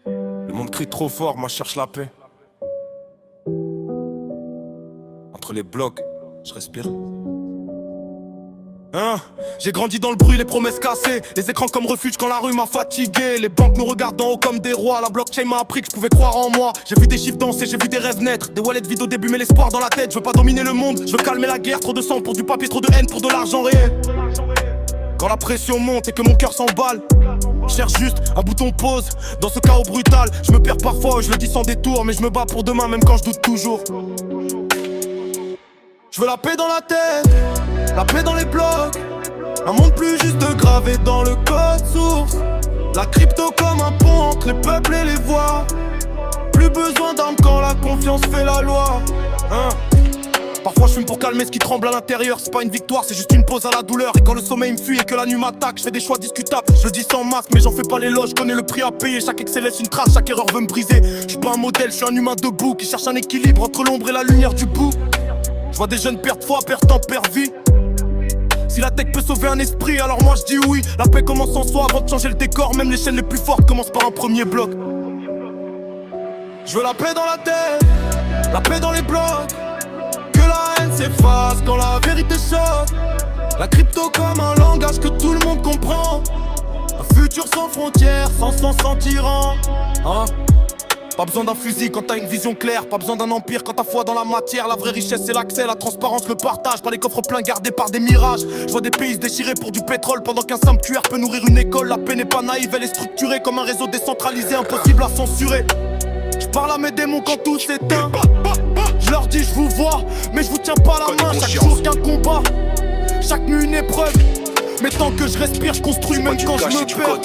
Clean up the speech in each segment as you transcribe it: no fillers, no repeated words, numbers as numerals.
Le monde crie trop fort, moi je cherche la paix. Entre les blocs, je respire. J'ai grandi dans le bruit, les promesses cassées. Les écrans comme refuge quand la rue m'a fatigué. Les banques nous regardent d'en haut comme des rois. La blockchain m'a appris que je pouvais croire en moi. J'ai vu des chiffres danser, j'ai vu des rêves naître. Des wallets vides au début mais l'espoir dans la tête. Je veux pas dominer le monde, je veux calmer la guerre. Trop de sang pour du papier, trop de haine pour de l'argent réel. Quand la pression monte et que mon cœur s'emballe, je cherche juste un bouton pause. Dans ce chaos brutal, je me perds parfois, je le dis sans détour. Mais je me bats pour demain même quand je doute toujours. Je veux la paix dans la tête, la paix dans les blocs. Un monde plus juste gravé dans le code source. La crypto comme un pont entre les peuples et les voix. Plus besoin d'armes quand la confiance fait la loi. Parfois je fume pour calmer ce qui tremble à l'intérieur. C'est pas une victoire, c'est juste une pause à la douleur. Et quand le sommeil me fuit et que la nuit m'attaque, je fais des choix discutables. Je le dis sans masque mais j'en fais pas l'éloge. Je connais le prix à payer, chaque excès laisse une trace. Chaque erreur veut me briser. Je suis pas un modèle, je suis un humain debout qui cherche un équilibre entre l'ombre et la lumière du bout. Je vois des jeunes perdre foi, perdre temps, perdre vie. Si la tech peut sauver un esprit, alors moi je dis oui. La paix commence en soi avant de changer le décor. Même les chaînes les plus fortes commencent par un premier bloc. Je veux la paix dans la tête, la paix dans les blocs. Que la haine s'efface quand la vérité choque. La crypto comme un langage que tout le monde comprend. Un futur sans frontières, sans sang, sans tyran. Pas besoin d'un fusil quand t'as une vision claire. Pas besoin d'un empire quand t'as foi dans la matière. La vraie richesse c'est l'accès, la transparence, le partage. Pas les coffres pleins gardés par des mirages. Je vois des pays se déchirer pour du pétrole pendant qu'un simple cuir peut nourrir une école. La paix n'est pas naïve, elle est structurée comme un réseau décentralisé, impossible à censurer. Je parle à mes démons quand tout s'éteint. Je leur dis je vous vois, mais je vous tiens pas la main. Chaque jour qu'un combat, chaque nuit une épreuve. Mais tant que je respire, je construis même quand je me perds.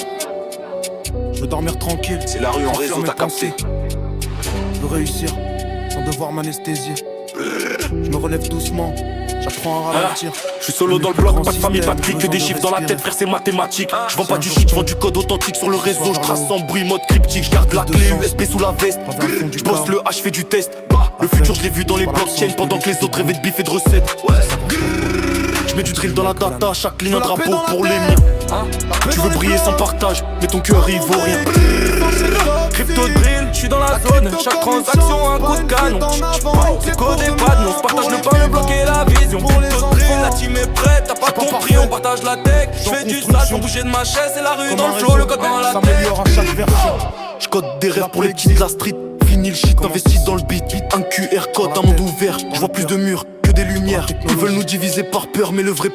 Je veux dormir tranquille, c'est la rue en réseau, t'as capté. Je veux réussir, sans devoir m'anesthésier. Je me relève doucement, j'apprends à ralentir. Je suis solo dans le bloc, pas de famille, pas de clic, que des chiffres dans la tête, frère c'est mathématique. Je vends pas du shit, je vends du code authentique sur le réseau. Je trace sans bruit, mode cryptique, je garde la clé USB sous la veste. Je bosse le H, fais du test. Le futur je l'ai vu dans les blockchains pendant que les autres rêvaient de bif et de recettes. Je mets du drill dans la data, chaque ligne un drapeau pour les miens. Tu veux briller sans partage, mais ton cœur il vaut rien. Crypto drill, je suis dans la zone. Chaque transaction un coup de canon. C'est codé pas de nom, on se partage le pain, le bloc et la vision. Crypto drill, la team est prête, t'as pas compris, on partage la tech. Je fais du sale pour bouger de ma chaise, c'est la rue dans le flow, le code dans la tête. Je code des rêves pour les petits de la street. Fini le shit, investi dans le beat. Un QR code, un monde ouvert. Je vois plus de murs que des lumières. Ils veulent nous diviser par peur, mais le vrai